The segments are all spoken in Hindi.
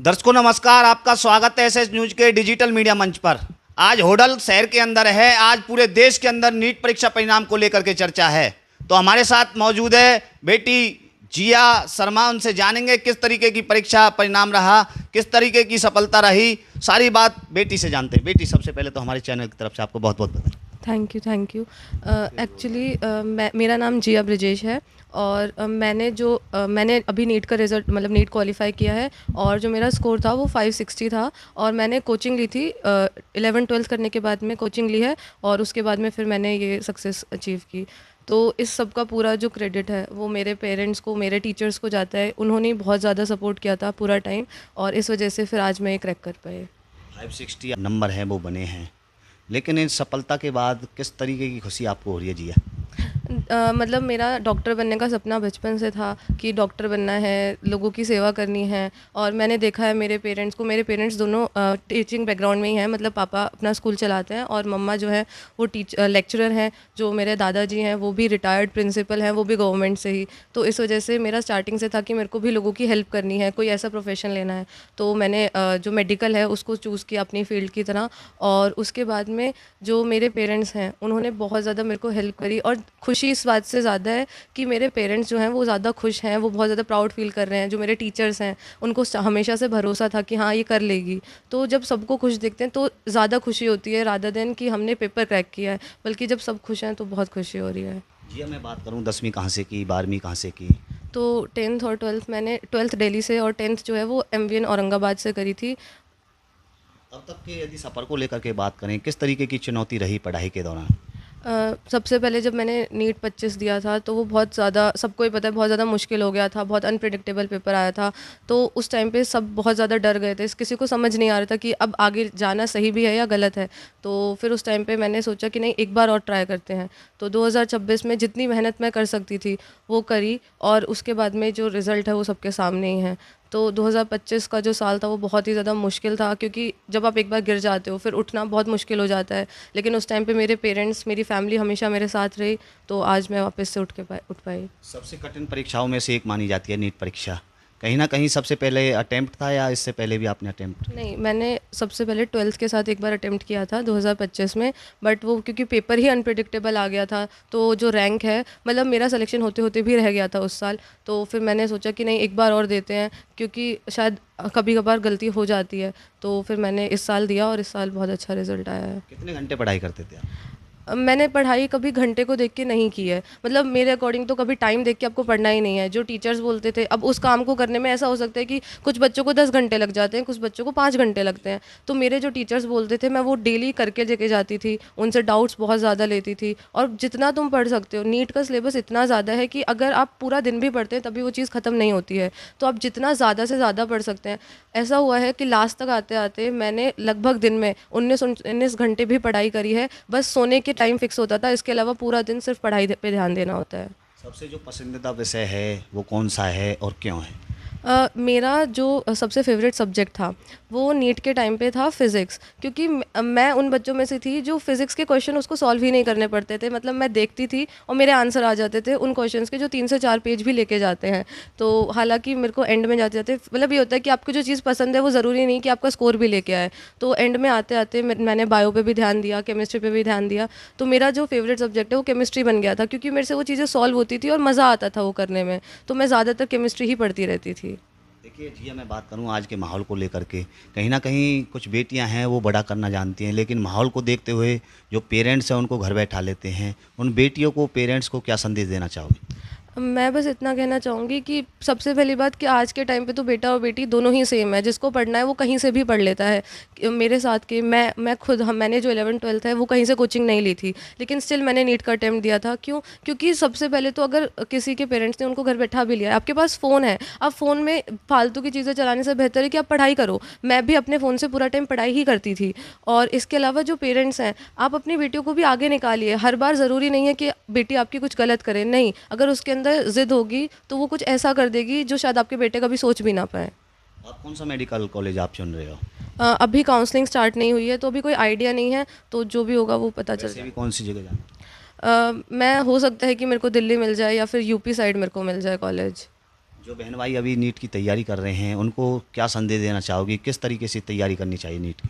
दर्शकों नमस्कार, आपका स्वागत है एसएस न्यूज के डिजिटल मीडिया मंच पर। आज होडल शहर के अंदर है। आज पूरे देश के अंदर नीट परीक्षा परिणाम को लेकर के चर्चा है। तो हमारे साथ मौजूद है बेटी जिया शर्मा। उनसे जानेंगे किस तरीके की परीक्षा परिणाम रहा, किस तरीके की सफलता रही, सारी बात बेटी से जानते हैं। बेटी, सबसे पहले तो हमारे चैनल की तरफ से आपको बहुत बहुत बधाई। Thank you. एक्चुअली मेरा नाम जिया ब्रजेश है और मैंने अभी नीट का रिज़ल्ट मतलब नीट क्वालिफाई किया है और जो मेरा स्कोर था वो 560 था और मैंने कोचिंग ली थी 11-12 करने के बाद में कोचिंग ली है और उसके बाद में फिर मैंने ये सक्सेस अचीव की। तो इस सब का पूरा जो क्रेडिट है वो मेरे पेरेंट्स को, मेरे टीचर्स को जाता है। उन्होंने बहुत ज़्यादा सपोर्ट किया था पूरा टाइम और इस वजह से फिर आज मैं ये क्रैक कर पाई। 560 नंबर हैं वो बने हैं, लेकिन इन सफलता के बाद किस तरीके की खुशी आपको हो रही है जिया? मतलब मेरा डॉक्टर बनने का सपना बचपन से था कि डॉक्टर बनना है, लोगों की सेवा करनी है। और मैंने देखा है मेरे पेरेंट्स दोनों टीचिंग बैकग्राउंड में ही हैं। मतलब पापा अपना स्कूल चलाते हैं और मम्मा जो है वो लेक्चरर हैं। जो मेरे दादाजी हैं वो भी रिटायर्ड प्रिंसिपल हैं, वो भी गवर्नमेंट से ही। तो इस वजह से मेरा स्टार्टिंग से था कि मेरे को भी लोगों की हेल्प करनी है, कोई ऐसा प्रोफेशन लेना है। तो मैंने जो मेडिकल है उसको चूज़ किया अपनी फील्ड की तरह। और उसके बाद में जो मेरे पेरेंट्स हैं उन्होंने बहुत ज़्यादा मेरे को हेल्प करी और खुशी इस बात से ज़्यादा है कि मेरे पेरेंट्स जो हैं वो ज़्यादा खुश हैं, वो बहुत ज़्यादा प्राउड फील कर रहे हैं। जो मेरे टीचर्स हैं उनको हमेशा से भरोसा था कि हाँ ये कर लेगी। तो जब सबको खुश देखते हैं तो ज़्यादा खुशी होती है रादर देन कि हमने पेपर क्रैक किया है, बल्कि जब सब खुश हैं तो बहुत खुशी हो रही है। जिया, मैं बात करूं 10वीं कहाँ से की, 12वीं कहाँ से की? तो 10th और 12th मैंने 12th दिल्ली से और 10th जो है वो MVN औरंगाबाद से करी थी। अब तक के यदि सफ़र को लेकर के बात करें, किस तरीके की चुनौती रही पढ़ाई के दौरान? सबसे पहले जब मैंने नीट 25 दिया था तो वो बहुत ज़्यादा, सबको ही पता है, बहुत ज़्यादा मुश्किल हो गया था। बहुत अनप्रिडिक्टेबल पेपर आया था। तो उस टाइम पे सब बहुत ज़्यादा डर गए थे। किसी को समझ नहीं आ रहा था कि अब आगे जाना सही भी है या गलत है। तो फिर उस टाइम पे मैंने सोचा कि नहीं, एक बार और ट्राई करते हैं। तो 2026 में जितनी मेहनत मैं कर सकती थी वो करी और उसके बाद में जो रिज़ल्ट है वो सबके सामने ही है। तो 2025 का जो साल था वो बहुत ही ज़्यादा मुश्किल था, क्योंकि जब आप एक बार गिर जाते हो फिर उठना बहुत मुश्किल हो जाता है। लेकिन उस टाइम पे मेरे पेरेंट्स, मेरी फैमिली हमेशा मेरे साथ रही, तो आज मैं वापस से उठ पाई। सबसे कठिन परीक्षाओं में से एक मानी जाती है नीट परीक्षा। कहीं ना कहीं सबसे पहले अटेम्प्ट था या इससे पहले भी आपने अटेम्प्ट? नहीं, मैंने सबसे पहले 12th के साथ एक बार अटेम्प्ट किया था 2025 में। बट वो क्योंकि पेपर ही अनप्रिडिक्टेबल आ गया था, तो जो रैंक है, मतलब मेरा सिलेक्शन होते होते भी रह गया था उस साल। तो फिर मैंने सोचा कि नहीं, एक बार और देते हैं, क्योंकि शायद कभी कभार गलती हो जाती है। तो फिर मैंने इस साल दिया और इस साल बहुत अच्छा रिजल्ट आया है। कितने घंटे पढ़ाई करते थे आप? मैंने पढ़ाई कभी घंटे को देख के नहीं की है। मतलब मेरे अकॉर्डिंग तो कभी टाइम देख के आपको पढ़ना ही नहीं है। जो टीचर्स बोलते थे, अब उस काम को करने में ऐसा हो सकता है कि कुछ बच्चों को 10 घंटे लग जाते हैं, कुछ बच्चों को 5 घंटे लगते हैं। तो मेरे जो टीचर्स बोलते थे मैं वो डेली करके लेके जाती थी, उनसे डाउट्स बहुत ज़्यादा लेती थी। और जितना तुम पढ़ सकते हो, नीट का सिलेबस इतना ज़्यादा है कि अगर आप पूरा दिन भी पढ़ते हैं तभी वो चीज़ ख़त्म नहीं होती है। तो आप जितना ज़्यादा से ज़्यादा पढ़ सकते हैं। ऐसा हुआ है कि लास्ट तक आते आते मैंने लगभग दिन में 19 घंटे भी पढ़ाई करी है। बस सोने के टाइम फिक्स होता था, इसके अलावा पूरा दिन सिर्फ पढ़ाई पे ध्यान देना होता है। सबसे जो पसंदीदा विषय है वो कौन सा है और क्यों है? मेरा जो सबसे फेवरेट सब्जेक्ट था वो नीट के टाइम पे था फ़िज़िक्स, क्योंकि मैं उन बच्चों में से थी जो फ़िज़िक्स के क्वेश्चन उसको सॉल्व ही नहीं करने पड़ते थे। मतलब मैं देखती थी और मेरे आंसर आ जाते थे उन क्वेश्चंस के जो 3 से 4 पेज भी लेके जाते हैं। तो हालांकि मेरे को एंड में जाते जाते मतलब ये होता है कि आपको जो चीज़ पसंद है वो ज़रूरी नहीं कि आपका स्कोर भी लेके आए। तो एंड में आते आते मैंने बायो पे भी ध्यान दिया, केमिस्ट्री पे भी ध्यान दिया। तो मेरा जो फेवरेट सब्जेक्ट है वो केमिस्ट्री बन गया था, क्योंकि मेरे से वो चीज़ें सॉल्व होती थी और मज़ा आता था वो करने में। तो मैं ज़्यादातर केमिस्ट्री ही पढ़ती रहती थी। देखिए जिया, मैं बात करूं आज के माहौल को लेकर के, कहीं ना कहीं कुछ बेटियां हैं वो बड़ा करना जानती हैं, लेकिन माहौल को देखते हुए जो पेरेंट्स हैं उनको घर बैठा लेते हैं। उन बेटियों को, पेरेंट्स को क्या संदेश देना चाहोगे? मैं बस इतना कहना चाहूँगी कि सबसे पहली बात कि आज के टाइम पे तो बेटा और बेटी दोनों ही सेम है। जिसको पढ़ना है वो कहीं से भी पढ़ लेता है। मेरे साथ के मैं खुद मैंने जो 11-12 है वो कहीं से कोचिंग नहीं ली थी, लेकिन स्टिल मैंने नीट का अटेम्प्ट दिया था। क्यों? क्योंकि सबसे पहले तो अगर किसी के पेरेंट्स ने उनको घर बैठा भी लिया है, आपके पास फ़ोन है, आप फ़ोन में फालतू की चीज़ें चलाने से बेहतर है कि आप पढ़ाई करो। मैं भी अपने फ़ोन से पूरा टाइम पढ़ाई ही करती थी। और इसके अलावा जो पेरेंट्स हैं, आप अपनी बेटियों को भी आगे निकालिए। हर बार ज़रूरी नहीं है कि बेटी आपकी कुछ गलत करे, नहीं, अगर उसके अंदर ज़िद होगी तो वो कुछ ऐसा कर देगी जो शायद आपके बेटे कभी सोच भी ना पाए। आप कौन सा मेडिकल कॉलेज आप चुन रहे हो? अभी काउंसलिंग स्टार्ट नहीं हुई है तो अभी कोई आइडिया नहीं है, तो जो भी होगा वो पता चल वैसे भी कौन सी जगह जाना? मैं हो सकता है कि मेरे को दिल्ली मिल जाए या फिर यूपी साइड मेरे को मिल जाए कॉलेज। जो बहन भाई अभी नीट की तैयारी कर रहे हैं उनको क्या संदेश देना चाहोगी, किस तरीके से तैयारी करनी चाहिए नीट की?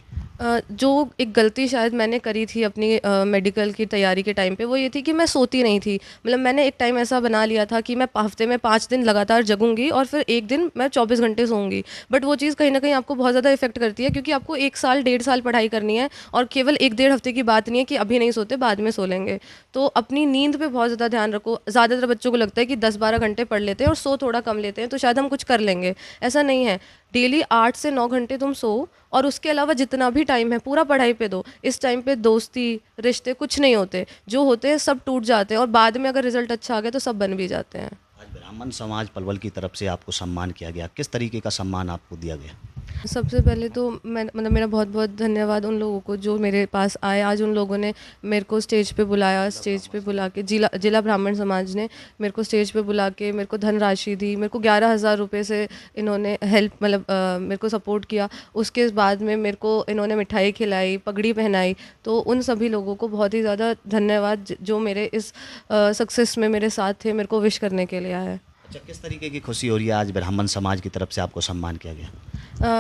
जो एक गलती शायद मैंने करी थी अपनी मेडिकल की तैयारी के टाइम पे, वो ये थी कि मैं सोती नहीं थी। मतलब मैंने एक टाइम ऐसा बना लिया था कि मैं हफ्ते में 5 दिन लगातार जगूंगी और फिर एक दिन मैं 24 घंटे सोऊंगी। बट वो चीज़ कहीं ना कहीं आपको बहुत ज़्यादा इफेक्ट करती है, क्योंकि आपको 1 साल 1.5 साल पढ़ाई करनी है और केवल 1 डेढ़ हफ्ते की बात नहीं है कि अभी नहीं सोते बाद में सो लेंगे। तो अपनी नींद पे बहुत ज़्यादा ध्यान रखो। ज़्यादातर बच्चों को लगता है कि 10-12 घंटे पढ़ लेते हैं और सो थोड़ा कम लेते हैं तो शायद हम कुछ कर लेंगे। ऐसा नहीं है। डेली 8 से 9 घंटे तुम सो, और उसके अलावा जितना भी टाइम है पूरा पढ़ाई पे दो। इस टाइम पे दोस्ती, रिश्ते कुछ नहीं होते, जो होते हैं सब टूट जाते हैं, और बाद में अगर रिजल्ट अच्छा आ गया तो सब बन भी जाते हैं। आज ब्राह्मण समाज पलवल की तरफ से आपको सम्मान किया गया, किस तरीके का सम्मान आपको दिया गया? सबसे पहले तो मैं मतलब मेरा बहुत बहुत धन्यवाद उन लोगों को जो मेरे पास आए। आज उन लोगों ने मेरे को स्टेज पे बुलाया, स्टेज पे बुला के जिला जिला ब्राह्मण समाज ने मेरे को स्टेज पे बुला के मेरे को धनराशि दी। मेरे को 11,000 रुपये से इन्होंने हेल्प मतलब मेरे को सपोर्ट किया। उसके बाद में मेरे को इन्होंने मिठाई खिलाई, पगड़ी पहनाई। तो उन सभी लोगों को बहुत ही ज़्यादा धन्यवाद जो मेरे इस सक्सेस में मेरे साथ थे, मेरे को विश करने के लिए आए। अच्छा, किस तरीके की खुशी हो रही है आज ब्राह्मण समाज की तरफ से आपको सम्मान किया गया?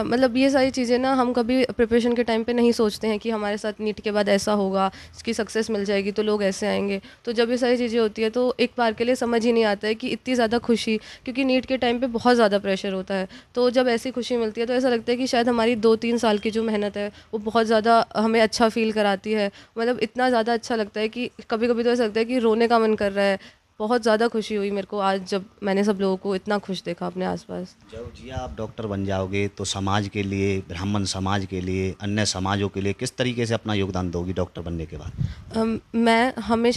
मतलब ये सारी चीज़ें ना हम कभी प्रिपरेशन के टाइम पे नहीं सोचते हैं कि हमारे साथ नीट के बाद ऐसा होगा, इसकी सक्सेस मिल जाएगी तो लोग ऐसे आएंगे। तो जब ये सारी चीज़ें होती है तो एक बार के लिए समझ ही नहीं आता है कि इतनी ज़्यादा खुशी, क्योंकि नीट के टाइम पे बहुत ज़्यादा प्रेशर होता है। तो जब ऐसी खुशी मिलती है तो ऐसा लगता है कि शायद हमारी 2-3 साल की जो मेहनत है वो बहुत ज़्यादा हमें अच्छा फील कराती है। मतलब इतना ज़्यादा अच्छा लगता है कि कभी कभी तो ऐसा लगता है कि रोने का मन कर रहा है। बहुत ज़्यादा खुशी हुई मेरे को आज जब मैंने सब लोगों को इतना खुश देखा अपने आसपास। जब जिया आप डॉक्टर बन जाओगे तो समाज के लिए, ब्राह्मण समाज के लिए, अन्य समाजों के लिए किस तरीके से अपना योगदान दोगी डॉक्टर बनने के बाद?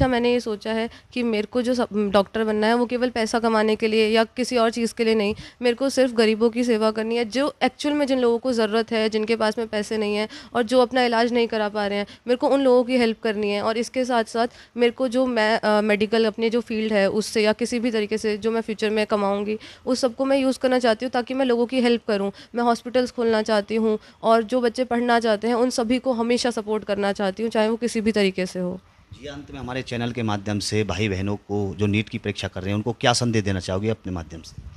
मैंने ये सोचा है कि मेरे को जो डॉक्टर बनना है वो केवल पैसा कमाने के लिए या किसी और चीज़ के लिए नहीं। मेरे को सिर्फ गरीबों की सेवा करनी है, जो एक्चुअल में जिन लोगों को ज़रूरत है, जिनके पास में पैसे नहीं है और जो अपना इलाज नहीं करा पा रहे हैं, मेरे को उन लोगों की हेल्प करनी है। और इसके साथ साथ मेरे को जो मैं मेडिकल अपनी जो फील्ड है उससे या किसी भी तरीके से जो मैं फ्यूचर में कमाऊंगी उस सबको मैं यूज़ करना चाहती हूँ, ताकि मैं लोगों की हेल्प करूँ। मैं हॉस्पिटल्स खोलना चाहती हूँ और जो बच्चे पढ़ना चाहते हैं उन सभी को हमेशा सपोर्ट करना चाहती हूँ, चाहे वो किसी भी तरीके से हो। जी, अंत में हमारे चैनल के माध्यम से भाई बहनों को जो नीट की परीक्षा कर रहे हैं उनको क्या संदेश देना चाहोगे अपने माध्यम से?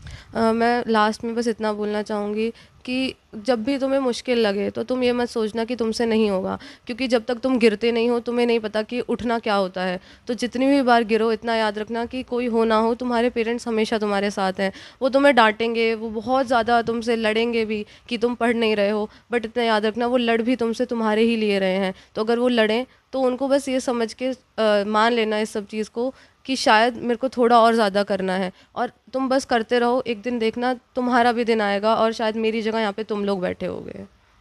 मैं लास्ट में बस इतना बोलना चाहूँगी कि जब भी तुम्हें मुश्किल लगे तो तुम ये मत सोचना कि तुमसे नहीं होगा, क्योंकि जब तक तुम गिरते नहीं हो तुम्हें नहीं पता कि उठना क्या होता है। तो जितनी भी बार गिरो इतना याद रखना कि कोई हो ना हो तुम्हारे पेरेंट्स हमेशा तुम्हारे साथ हैं। वो तुम्हें डांटेंगे, वो बहुत ज़्यादा तुमसे लड़ेंगे भी कि तुम पढ़ नहीं रहे हो, बट इतना याद रखना वो लड़ भी तुमसे तुम्हारे ही लिए रहे हैं। तो अगर वो लड़ें तो उनको बस ये समझ के मान लेना इस सब चीज़ को कि शायद मेरे को थोड़ा और ज़्यादा करना है, और तुम बस करते रहो। एक दिन देखना तुम्हारा भी दिन आएगा और शायद मेरी जगह यहाँ पे तुम लोग बैठे होगे।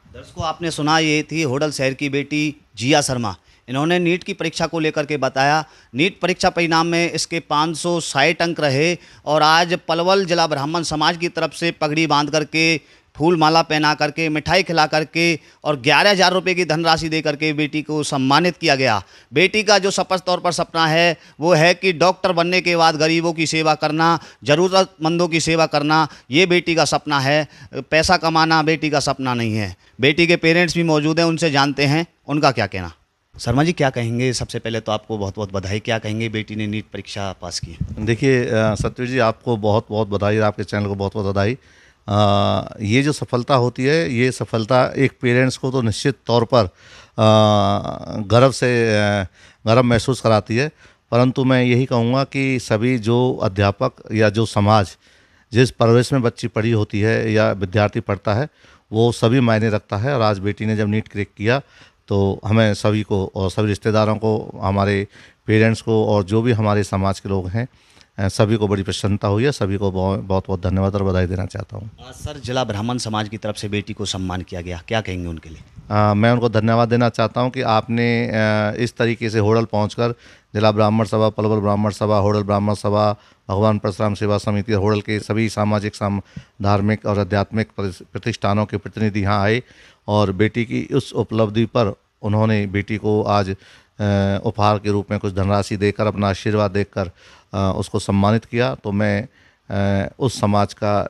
दर्शकों, आपने सुना, ये थी होडल शहर की बेटी जिया शर्मा। इन्होंने नीट की परीक्षा को लेकर के बताया। नीट परीक्षा परिणाम में इसके 560 अंक रहे और आज पलवल जिला ब्राह्मण समाज की तरफ से पगड़ी बांध करके, फूल माला पहना करके, मिठाई खिला करके और 11,000 रुपये की धनराशि दे करके बेटी को सम्मानित किया गया। बेटी का जो स्पष्ट तौर पर सपना है वो है कि डॉक्टर बनने के बाद गरीबों की सेवा करना, ज़रूरतमंदों की सेवा करना, ये बेटी का सपना है। पैसा कमाना बेटी का सपना नहीं है। बेटी के पेरेंट्स भी मौजूद हैं, उनसे जानते हैं उनका क्या कहना। शर्मा जी, क्या कहेंगे? सबसे पहले तो आपको बहुत बहुत बधाई। क्या कहेंगे, बेटी ने नीट परीक्षा पास की? देखिए सत्यवीर जी, आपको बहुत बहुत बधाई, आपके चैनल को बहुत बहुत बधाई। ये जो सफलता होती है, ये सफलता एक पेरेंट्स को तो निश्चित तौर पर गर्व महसूस कराती है। परंतु मैं यही कहूँगा कि सभी जो अध्यापक या जो समाज जिस परवरिश में बच्ची पढ़ी होती है या विद्यार्थी पढ़ता है वो सभी मायने रखता है। और आज बेटी ने जब नीट क्रैक किया तो हमें सभी को और सभी रिश्तेदारों को, हमारे पेरेंट्स को और जो भी हमारे समाज के लोग हैं सभी को बड़ी प्रसन्नता हुई है। सभी को बहुत बहुत धन्यवाद और बधाई देना चाहता हूँ। आज सर, जिला ब्राह्मण समाज की तरफ से बेटी को सम्मान किया गया, क्या कहेंगे उनके लिए? मैं उनको धन्यवाद देना चाहता हूँ कि आपने इस तरीके से होडल पहुंचकर जिला ब्राह्मण सभा, पलवल ब्राह्मण सभा, होडल ब्राह्मण सभा, भगवान परशुराम सेवा समिति, होडल के सभी सामाजिक धार्मिक और आध्यात्मिक प्रतिष्ठानों के प्रतिनिधि यहाँ आए और बेटी की उस उपलब्धि पर उन्होंने बेटी को आज उपहार के रूप में कुछ धनराशि देकर, अपना आशीर्वाद देकर उसको सम्मानित किया। तो मैं उस समाज का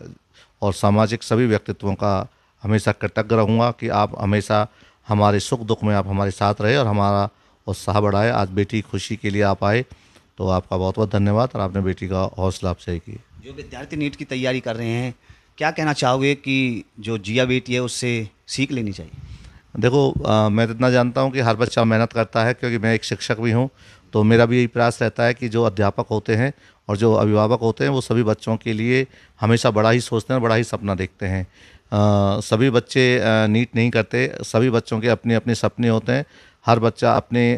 और सामाजिक सभी व्यक्तित्वों का हमेशा कृतज्ञ रहूँगा कि आप हमेशा हमारे सुख दुख में आप हमारे साथ रहे और हमारा उत्साह बढ़ाए। आज बेटी खुशी के लिए आप आए तो आपका बहुत बहुत धन्यवाद और आपने बेटी का हौसला अफजाई की। जो विद्यार्थी नीट की तैयारी कर रहे हैं, क्या कहना चाहोगे कि जो जिया बेटी है उससे सीख लेनी चाहिए? देखो मैं तो इतना जानता हूँ कि हर बच्चा मेहनत करता है, क्योंकि मैं एक शिक्षक भी हूँ। तो मेरा भी यही प्रयास रहता है कि जो अध्यापक होते हैं और जो अभिभावक होते हैं वो सभी बच्चों के लिए हमेशा बड़ा ही सोचते हैं, बड़ा ही सपना देखते हैं। सभी बच्चे नीट नहीं करते, सभी बच्चों के अपने अपने सपने होते हैं। हर बच्चा अपने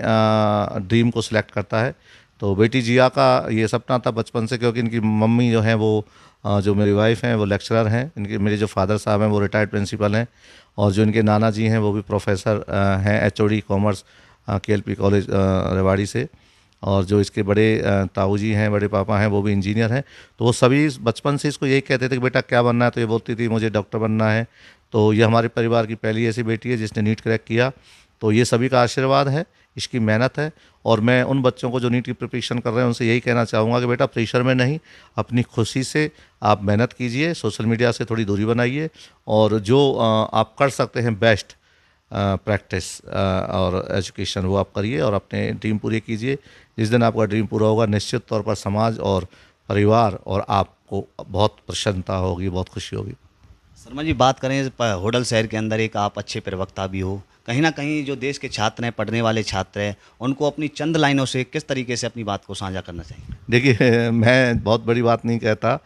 ड्रीम को सिलेक्ट करता है। तो बेटी जिया का ये सपना था बचपन से, क्योंकि इनकी मम्मी जो हैं वो जो मेरी वाइफ हैं वो लेक्चरर हैं। इनके मेरे जो फादर साहब हैं वो रिटायर्ड प्रिंसिपल हैं, और जो इनके नाना जी हैं वो भी प्रोफेसर हैं HOD commerce KLP college Rewari से। और जो इसके बड़े ताऊ जी हैं, बड़े पापा हैं, वो भी इंजीनियर हैं। तो वो सभी बचपन से इसको यही कहते थे कि बेटा क्या बनना है, तो ये बोलती थी मुझे डॉक्टर बनना है। तो ये हमारे परिवार की पहली ऐसी बेटी है जिसने नीट क्रैक किया। तो ये सभी का आशीर्वाद है, इसकी मेहनत है। और मैं उन बच्चों को जो नीट की प्रिपरेशन कर रहे हैं उनसे यही कहना चाहूँगा कि बेटा प्रेशर में नहीं, अपनी खुशी से आप मेहनत कीजिए, सोशल मीडिया से थोड़ी दूरी बनाइए, और जो आप कर सकते हैं बेस्ट प्रैक्टिस और एजुकेशन वो आप करिए और अपने ड्रीम पूरे कीजिए। जिस दिन आपका ड्रीम पूरा होगा निश्चित तौर पर समाज और परिवार और आपको बहुत प्रसन्नता होगी, बहुत खुशी होगी। शर्मा जी, बात करें होडल शहर के अंदर एक आप अच्छे प्रवक्ता भी हो, कहीं ना कहीं जो देश के छात्र हैं, पढ़ने वाले छात्र हैं, उनको अपनी चंद लाइनों से किस तरीके से अपनी बात को साझा करना चाहिए? देखिए मैं बहुत बड़ी बात नहीं कहता,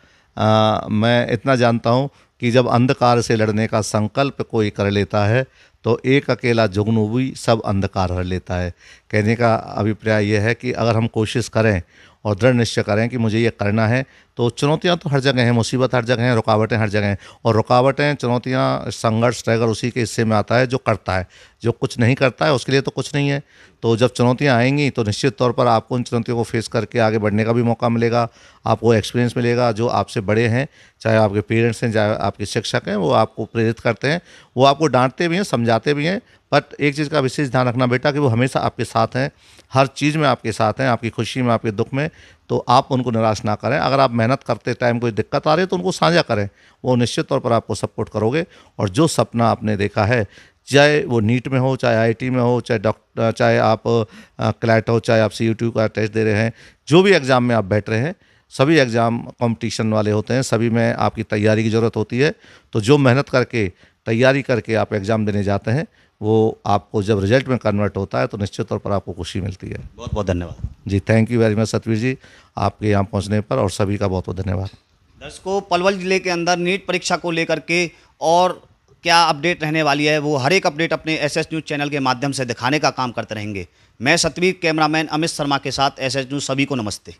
मैं इतना जानता हूँ कि जब अंधकार से लड़ने का संकल्प कोई कर लेता है तो एक अकेला जुगनू भी सब अंधकार हर लेता है। कहने का अभिप्राय यह है कि अगर हम कोशिश करें और दृढ़ निश्चय करें कि मुझे ये करना है, तो चुनौतियां तो हर जगह हैं, मुसीबत हर जगह हैं, रुकावटें हर जगह हैं। और रुकावटें, चुनौतियां, संघर्ष, स्ट्रगल उसी के हिस्से में आता है जो करता है। जो कुछ नहीं करता है उसके लिए तो कुछ नहीं है। तो जब चुनौतियां आएंगी तो निश्चित तौर पर आपको उन चुनौतियों को फेस करके आगे बढ़ने का भी मौका मिलेगा, आपको एक्सपीरियंस मिलेगा। जो आपसे बड़े हैं, चाहे आपके पेरेंट्स हैं, चाहे आपके शिक्षक हैं, वो आपको प्रेरित करते हैं, वो आपको डांटते भी हैं, समझाते भी हैं। बट एक चीज़ का विशेष ध्यान रखना बेटा कि वो हमेशा आपके साथ हैं, हर चीज़ में आपके साथ हैं, आपकी खुशी में, आपके दुख में। तो आप उनको निराश ना करें। अगर आप मेहनत करते टाइम कोई दिक्कत आ रही है तो उनको साझा करें, वो निश्चित तौर पर आपको सपोर्ट करोगे। और जो सपना आपने देखा है, चाहे वो नीट में हो, चाहे आईआईटी में हो, चाहे आप क्लैट हो, चाहे आप सीयूटी का टेस्ट दे रहे हैं, जो भी एग्ज़ाम में आप बैठ रहे हैं, सभी एग्ज़ाम कंपटीशन वाले होते हैं, सभी में आपकी तैयारी की ज़रूरत होती है। तो जो मेहनत करके, तैयारी करके आप एग्ज़ाम देने जाते हैं, वो आपको जब रिजल्ट में कन्वर्ट होता है तो निश्चित तौर पर आपको खुशी मिलती है। बहुत बहुत धन्यवाद जी, thank you very much Satvir ji, आपके यहाँ पहुँचने पर, और सभी का बहुत बहुत धन्यवाद। दर्शकों, पलवल जिले के अंदर नीट परीक्षा को लेकर के और क्या अपडेट रहने वाली है, वो हर एक अपडेट अपने एसएस न्यूज़ चैनल के माध्यम से दिखाने का काम करते रहेंगे। मैं सतवीर, कैमरामैन अमित शर्मा के साथ एसएस न्यूज़, सभी को नमस्ते।